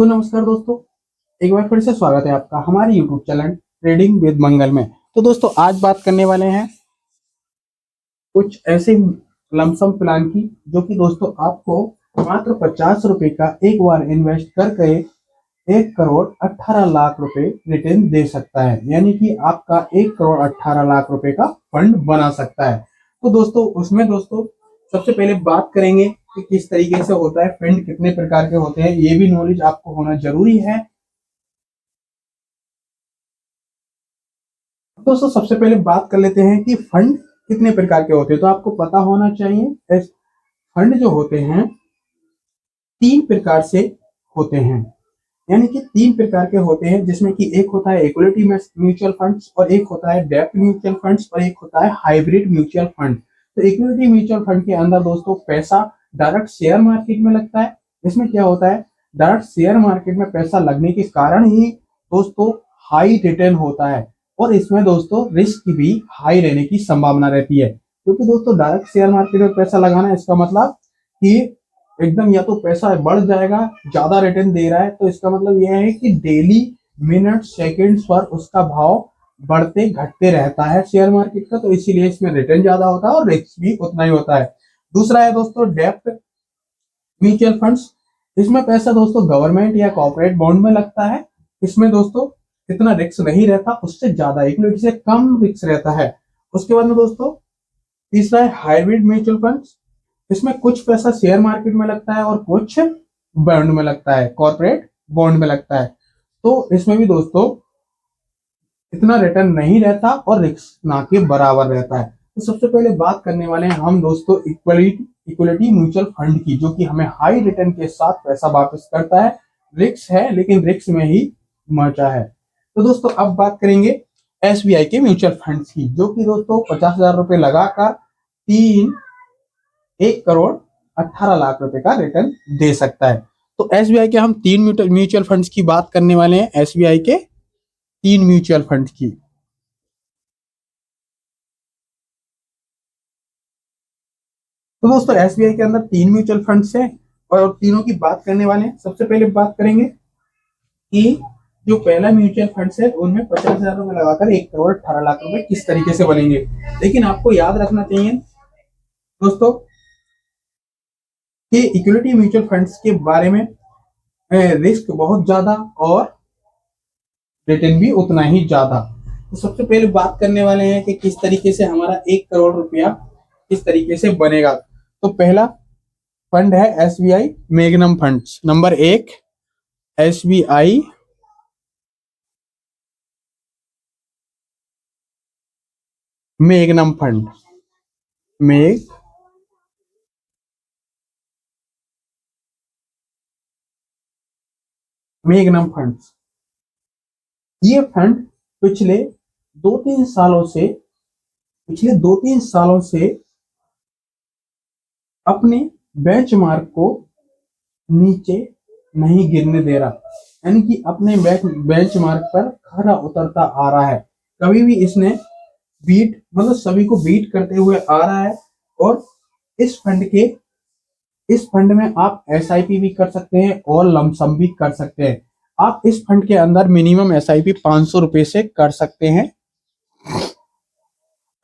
तो नमस्कार दोस्तों, एक बार फिर से स्वागत है आपका हमारे YouTube चैनल ट्रेडिंग विद मंगल में। तो दोस्तों आज बात करने वाले हैं कुछ ऐसे लमसम प्लान की जो कि दोस्तों आपको मात्र 50 रुपए का एक बार इन्वेस्ट करके 1 करोड़ 18 लाख रुपए रिटर्न दे सकता है। यानी कि आपका 1 करोड़ 18 लाख रुपए का फंड बना सकता है। तो दोस्तों उसमें दोस्तों सबसे पहले बात करेंगे कि किस तरीके से होता है, फंड कितने प्रकार के होते हैं, ये भी नॉलेज आपको होना जरूरी है। दोस्तों सबसे पहले बात कर लेते हैं कि फंड कितने प्रकार के होते हैं। तो आपको पता होना चाहिए फंड जो होते हैं 3 प्रकार से होते हैं। यानी कि 3 प्रकार के होते हैं, जिसमें कि एक होता है इक्विटी म्यूचुअल फंड्स, और एक होता है डेब्ट म्यूचुअल फंड्स, और एक होता है हाइब्रिड म्यूचुअल फंड। तो इक्विटी म्यूचुअल फंड के अंदर दोस्तों पैसा डायरेक्ट शेयर मार्केट में लगता है। इसमें क्या होता है, डायरेक्ट शेयर मार्केट में पैसा लगने के कारण ही दोस्तों हाई रिटर्न होता है, और इसमें दोस्तों रिस्क भी हाई रहने की संभावना रहती है। क्योंकि दोस्तों डायरेक्ट शेयर मार्केट में पैसा लगाना, इसका मतलब कि एकदम या तो पैसा बढ़ जाएगा, ज्यादा रिटर्न दे रहा है, तो इसका मतलब यह है कि डेली मिनट सेकंड्स पर उसका भाव बढ़ते घटते रहता है शेयर मार्केट का, तो इसीलिए इसमें रिटर्न ज्यादा होता है और रिस्क भी उतना ही होता है। दूसरा है दोस्तों डेब्ट म्यूचुअल फंड्स। इसमें पैसा दोस्तों गवर्नमेंट या कॉर्पोरेट बॉन्ड में लगता है। इसमें दोस्तों इतना रिस्क नहीं रहता, उससे ज्यादा इक्विटी से कम रिस्क रहता है। उसके बाद में दोस्तों तीसरा है हाइब्रिड म्यूचुअल फंड्स। इसमें कुछ पैसा शेयर मार्केट में लगता है और कुछ बॉन्ड में लगता है, कॉर्पोरेट बॉन्ड में लगता है। तो इसमें भी दोस्तों इतना रिटर्न नहीं रहता और रिस्क ना के बराबर रहता है। तो सबसे पहले बात करने वाले हैं हम दोस्तों इक्विटी म्यूचुअल फंड की, जो कि हमें हाई रिटर्न के साथ पैसा वापस करता है। रिस्क है लेकिन रिस्क में ही मजा है। तो दोस्तों अब बात करेंगे एसबीआई के म्यूचुअल फंड की, जो कि दोस्तों 50,000 रुपए लगाकर 1 करोड़ 18 लाख रुपए का रिटर्न दे सकता है। तो एसबीआई के हम 3 म्यूचुअल फंड्स की बात करने वाले हैं, एसबीआई के 3 म्यूचुअल फंड की। तो दोस्तों एसबीआई के अंदर 3 म्यूचुअल फंड्स हैं और तीनों की बात करने वाले हैं। सबसे पहले बात करेंगे कि जो पहला म्यूचुअल फंड है उनमें 50,000 रुपए लगाकर 1 करोड़ 18 लाख रुपए किस तरीके से बनेंगे। लेकिन आपको याद रखना चाहिए दोस्तों कि इक्विटी म्यूचुअल फंड्स के बारे में रिस्क बहुत ज्यादा और रिटर्न भी उतना ही ज्यादा। तो सबसे पहले बात करने वाले हैं कि किस तरीके से हमारा 1 करोड़ रुपया किस तरीके से बनेगा। तो पहला फंड है SBI magnum funds. Number 1 SBI magnum fund. Magnum funds, ये फंड पिछले 2-3 सालों से अपने बेंचमार्क को नीचे नहीं गिरने दे रहा। यानी कि अपने बेंचमार्क पर खरा उतरता आ रहा है। कभी भी इसने बीट मतलब सभी को बीट करते हुए आ रहा है। और इस फंड में आप एसआईपी भी कर सकते हैं और लमसम भी कर सकते हैं। आप इस फंड के अंदर मिनिमम एसआईपी 500 रुपए से कर सकते हैं।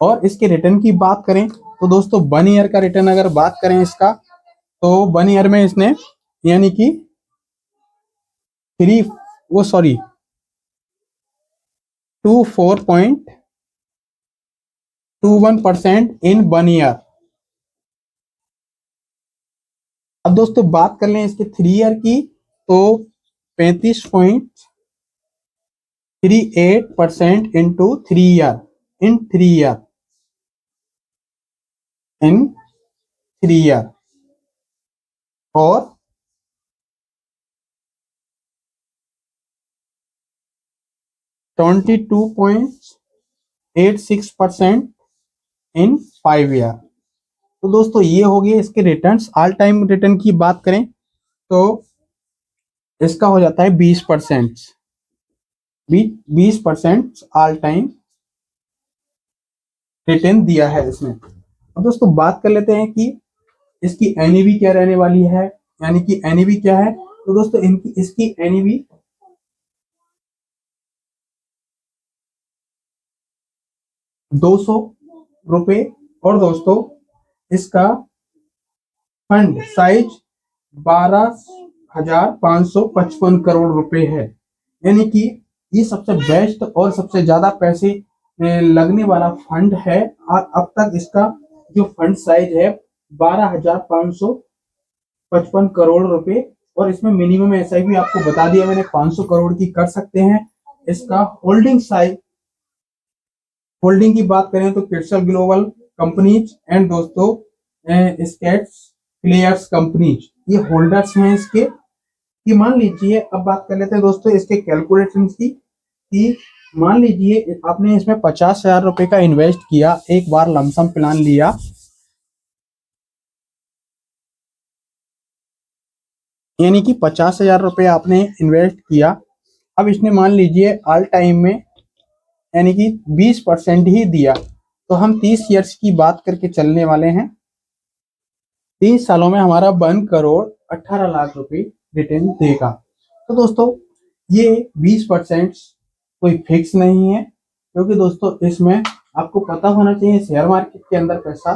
और इसके रिटर्न की बात करें तो दोस्तों 1 ईयर का रिटर्न अगर बात करें इसका, तो 1 ईयर में इसने यानी कि 24.21% इन 1 ईयर। अब दोस्तों बात कर लें इसके 3 ईयर की, तो 35.38% into 3 year in 3 year in 3 year और 22.86% इन 5 ईयर। तो दोस्तों ये हो गए इसके रिटर्न्स। ऑल टाइम रिटर्न की बात करें तो इसका हो जाता है 20%। 20% ऑल टाइम रिटर्न दिया है इसने। अब दोस्तों बात कर लेते हैं कि इसकी एनईवी क्या रहने वाली है। यानी कि एनईवी क्या है, तो दोस्तों इनकी इसकी एनईवी ₹200 और दोस्तों इसका फंड साइज 12,555 करोड़ है। यानी कि ये सबसे बेस्ट और सबसे ज्यादा पैसे लगने वाला फंड है। अब तक इसका जो फंड साइज है 12,555 करोड़ रुपए, और इसमें मिनिमम एसआईपी आपको बता दिया मैंने 500 करोड़ की कर सकते हैं। इसका होल्डिंग साइज, होल्डिंग की बात करें तो क्रिस्टल ग्लोबल कंपनीज एंड दोस्तों स्केट्स प्लेयर्स कंपनीज ये होल्डर्स हैं इसके। कि मान लीजिए, अब बात कर लेते हैं दोस्तों इसके कैलकुलेशन की, कि मान लीजिए आपने इसमें 50,000 रुपए का इन्वेस्ट किया, एक बार लमसम प्लान लिया, यानी कि 50,000 रुपए आपने इन्वेस्ट किया। अब इसने मान लीजिए ऑल टाइम में यानी कि 20% ही दिया, तो हम 30 ईयर्स की बात करके चलने वाले हैं। 30 सालों में हमारा 1,18,00,000 रुपए रिटर्न देगा। तो दोस्तों ये 20% कोई फिक्स नहीं है, क्योंकि दोस्तों इसमें आपको पता होना चाहिए शेयर मार्केट के अंदर पैसा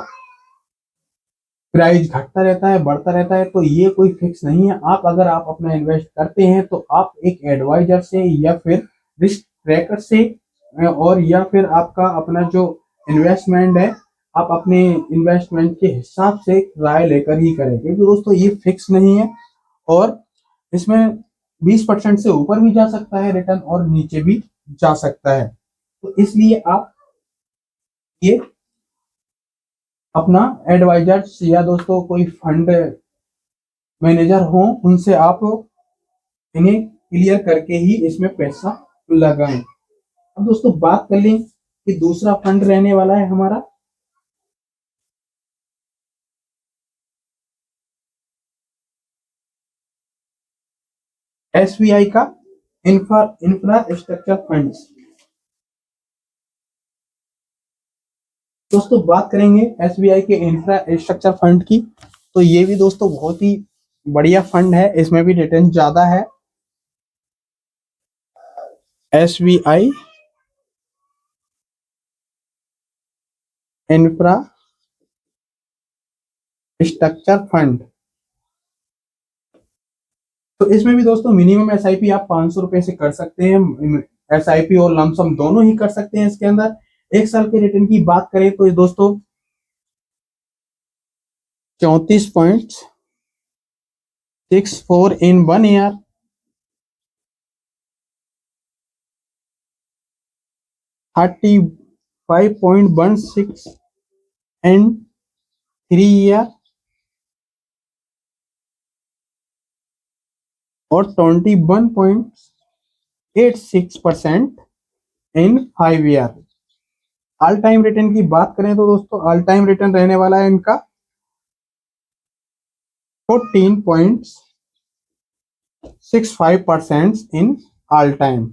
प्राइस घटता रहता है, बढ़ता रहता है, तो ये कोई फिक्स नहीं है। आप अगर आप अपना इन्वेस्ट करते हैं तो आप एक एडवाइजर से या फिर रिस्क ट्रैकर से और या फिर आपका अपना जो इन्वेस्टमेंट है आप अपने इन्वेस्टमेंट के हिसाब से राय लेकर ही करें, क्योंकि दोस्तों ये फिक्स नहीं है और इसमें 20% से ऊपर भी जा सकता है रिटर्न और नीचे भी जा सकता है। तो इसलिए आप ये अपना एडवाइजर्स या दोस्तों कोई फंड मैनेजर हो उनसे आप इन्हें क्लियर करके ही इसमें पैसा लगाएं। अब दोस्तों बात कर लें कि दूसरा फंड रहने वाला है हमारा एसबीआई का इंफ्रास्ट्रक्चर फंड। दोस्तों बात करेंगे एसबीआई के इंफ्रास्ट्रक्चर फंड की, तो ये भी दोस्तों बहुत ही बढ़िया फंड है, इसमें भी रिटर्न ज्यादा है। एसबीआई इंफ्रास्ट्रक्चर फंड, तो इसमें भी दोस्तों मिनिमम एसआईपी आप 500 रुपए से कर सकते हैं। एसआईपी और लमसम दोनों ही कर सकते हैं इसके अंदर। एक साल के रिटर्न की बात करें तो ये दोस्तों 34.64 इन 1 ईयर, 35.16 इन 3 ईयर और 21.86% इन 5 ईयर। ऑल टाइम रिटर्न की बात करें तो दोस्तों ऑल टाइम रिटर्न रहने वाला है इनका 14.65% इन ऑल टाइम।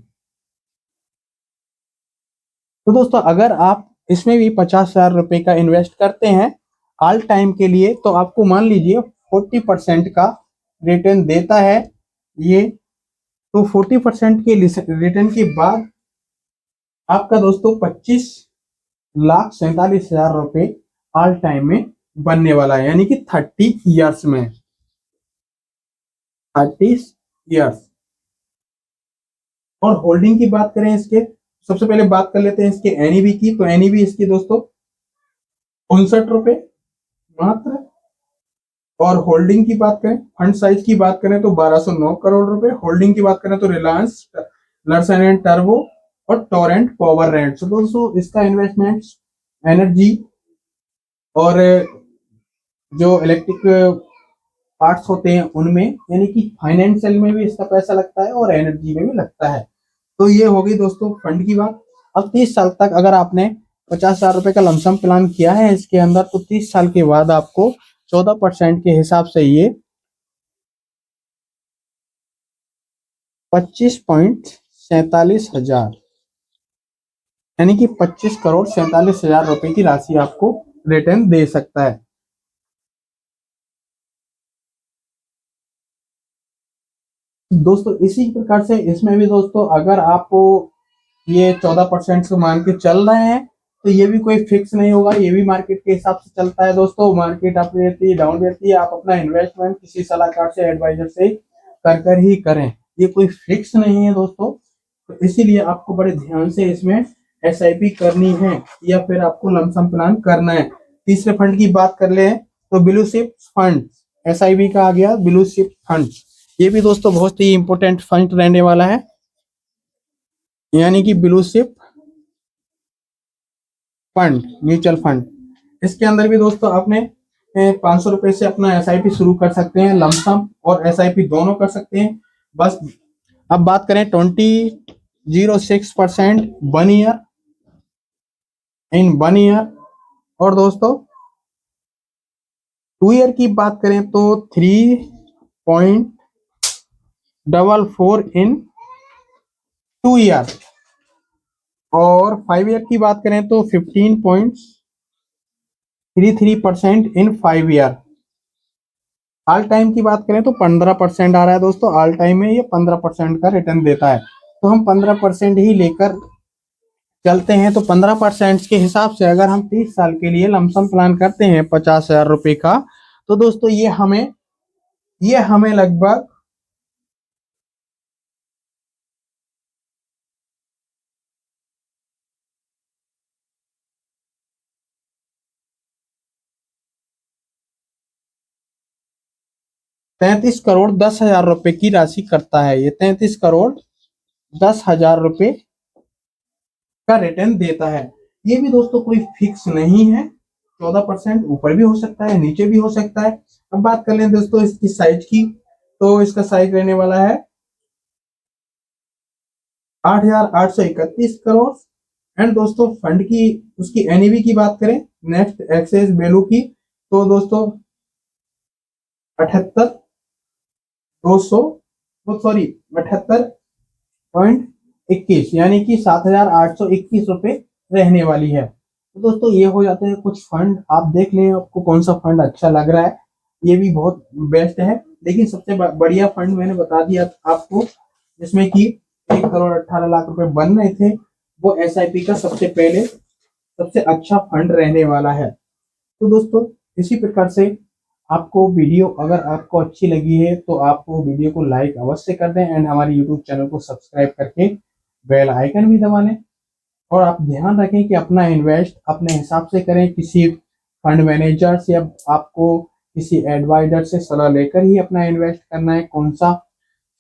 तो दोस्तों अगर आप इसमें भी 50,000 रुपए का इन्वेस्ट करते हैं ऑल टाइम के लिए, तो आपको मान लीजिए 40% का रिटर्न देता है ये। तो 40% के रिटर्न के बाद आपका दोस्तों 25,47,000 रुपए ऑल टाइम में बनने वाला है, यानी कि 30 ईयर्स में, 30 ईयर्स। और होल्डिंग की बात करें इसके, सबसे पहले बात कर लेते हैं इसके एनईवी की, तो एनईवी इसकी दोस्तों 59 रुपए मात्र। और होल्डिंग की बात करें, फंड साइज की बात करें तो 1209 करोड़ रुपए। होल्डिंग की बात करें तो रिलायंस, लर्सन एंड टर्बो और टोरेंट पावर रेंट। तो दोस्तों इसका इन्वेस्टमेंट एनर्जी और जो इलेक्ट्रिक पार्ट्स होते हैं उनमें, यानी कि फाइनेंशियल में भी इसका पैसा लगता है और एनर्जी में भी लगता है। तो ये हो गई दोस्तों फंड की बात। अब 30 साल तक अगर आपने 50,000 रुपए का लमसम प्लान किया है इसके अंदर, तो 30 साल के बाद आपको 14% के हिसाब से ये 25,47,000 यानी कि 25,47,00,000 रुपए की राशि आपको रिटर्न दे सकता है। दोस्तों इसी प्रकार से इसमें भी दोस्तों अगर आप ये 14% से मान के चल रहे हैं तो ये भी कोई फिक्स नहीं होगा, ये भी मार्केट के हिसाब से चलता है दोस्तों। मार्केट अप रहती है, डाउन रहती है, आप अपना इन्वेस्टमेंट किसी सलाहकार से, एडवाइजर से कर कर ही करें, ये कोई फिक्स नहीं है दोस्तों। तो इसीलिए आपको बड़े ध्यान से इसमें एसआईपी करनी है या फिर आपको लमसम प्लान करना है। तीसरे फंड की बात कर ले तो ब्लू चिप फंड, एसआईपी का आ गया ब्लू चिप फंड। ये भी दोस्तों बहुत ही इंपॉर्टेंट फंड रहने वाला है, यानी कि blue chip fund, mutual fund. इसके अंदर भी दोस्तों आपने 500 रुपए से अपना एसआईपी शुरू कर सकते हैं, लमसम और एसआईपी दोनों कर सकते हैं। बस अब बात करें 20.06% 1 ईयर, इन 1 ईयर, और दोस्तों 2 ईयर की बात करें तो 3.44 इन 2 ईयर, और 5 ईयर की बात करें तो 15.33% इन 5 ईयर। ऑल टाइम की बात करें तो 15% आ रहा है दोस्तों, ऑल टाइम में ये 15% का रिटर्न देता है। तो हम 15% ही लेकर चलते हैं। तो 15% के हिसाब से अगर हम 30 साल के लिए लमसम प्लान करते हैं 50,000 रुपए का, तो दोस्तों ये हमें लगभग 33,10,00,000 रुपए की राशि करता है। ये 33,10,00,000 रुपए का रिटर्न देता है। ये भी दोस्तों कोई फिक्स नहीं है, 14% ऊपर भी हो सकता है, नीचे भी हो सकता है। अब बात कर लें दोस्तों इसकी साइज की, तो इसका साइज रहने वाला है 8,831 करोड़। एंड दोस्तों फंड की उसकी एनईवी की बात करें, नेक्स्ट एक्सेस वैल्यू की, तो दोस्तों 78,200 यानी कि 7,821 रुपए रहने वाली है। तो दोस्तों ये हो जाते हैं कुछ फंड, आप देख लें आपको कौन सा फंड अच्छा लग रहा है, ये भी बहुत बेस्ट है। लेकिन सबसे बढ़िया फंड मैंने बता दिया आपको, जिसमें कि 1,18,00,000 रुपए बन रहे थे, वो एसआईपी का सबसे अच्छा फंड रहने वाला है। तो दोस्तों इसी प्रकार से आपको वीडियो अगर आपको अच्छी लगी है तो आप वो वीडियो को लाइक अवश्य कर दें, एंड हमारे यूट्यूब चैनल को सब्सक्राइब करके बेल आइकन भी दबा लें। और आप ध्यान रखें कि अपना इन्वेस्ट अपने हिसाब से करें, किसी फंड मैनेजर से या आपको किसी एडवाइजर से सलाह लेकर ही अपना इन्वेस्ट करना है। कौन सा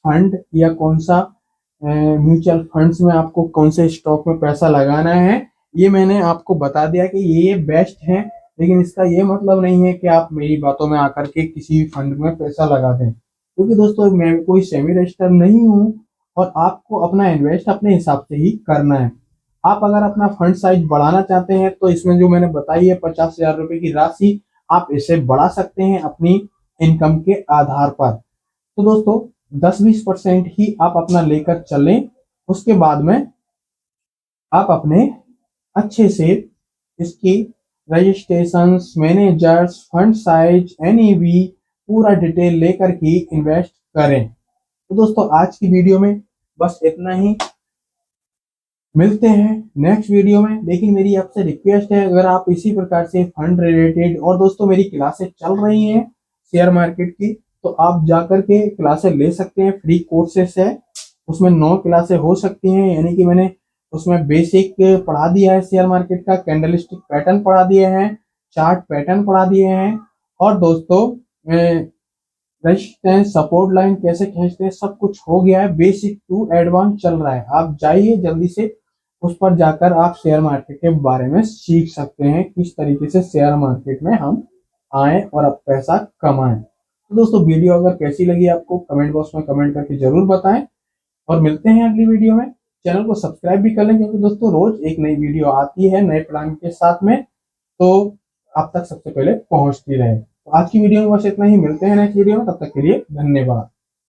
फंड या कौन सा म्यूचुअल फंड्स में आपको कौन से स्टॉक में पैसा लगाना है, ये मैंने आपको बता दिया कि ये बेस्ट है। लेकिन इसका ये मतलब नहीं है कि आप मेरी बातों में आकर के किसी फंड में पैसा लगा दें, क्योंकि दोस्तों मैं कोई सेमी रजिस्टर नहीं हूँ, और आपको अपना इन्वेस्ट अपने हिसाब से ही करना है। आप अगर अपना फंड साइज बढ़ाना चाहते हैं तो इसमें जो मैंने बताई है 50,000 रुपए की राशि, आप इसे बढ़ा सकते हैं अपनी इनकम के आधार पर। तो दोस्तों 10-20% ही आप अपना लेकर चलें, उसके बाद में आप अपने अच्छे से इसकी registration, managers, fund size, NEV पूरा डिटेल लेकर ही इन्वेस्ट करें। तो दोस्तों आज की वीडियो में बस इतना ही, मिलते हैं नेक्स्ट वीडियो में। लेकिन मेरी आपसे रिक्वेस्ट है, अगर आप इसी प्रकार से फंड रिलेटेड, और दोस्तों मेरी क्लासेस चल रही हैं शेयर मार्केट की, तो आप जाकर के क्लासेस ले सकते हैं, फ्री कोर्सेस है, उसमें 9 क्लासेस हो सकती हैं। यानी कि मैंने उसमें बेसिक पढ़ा दिया है शेयर मार्केट का, कैंडलस्टिक पैटर्न पढ़ा दिए हैं, चार्ट पैटर्न पढ़ा दिए हैं, और दोस्तों रेजिस्टेंस, सपोर्ट लाइन कैसे खींचते हैं, सब कुछ हो गया है। बेसिक टू एडवांस चल रहा है, आप जाइए जल्दी से, उस पर जाकर आप शेयर मार्केट के बारे में सीख सकते हैं, किस तरीके से शेयर मार्केट में हम आए और अब पैसा कमाएं। तो दोस्तों वीडियो अगर कैसी लगी आपको कमेंट बॉक्स में कमेंट करके जरूर बताएं, और मिलते हैं अगली वीडियो में। चैनल को सब्सक्राइब भी कर लें, क्योंकि दोस्तों रोज एक नई वीडियो आती है नए प्लान के साथ में, तो आप तक सबसे पहले पहुंचती रहे। तो आज की वीडियो में बस इतना ही, मिलते हैं नेक्स्ट वीडियो में, तब तक के लिए धन्यवाद।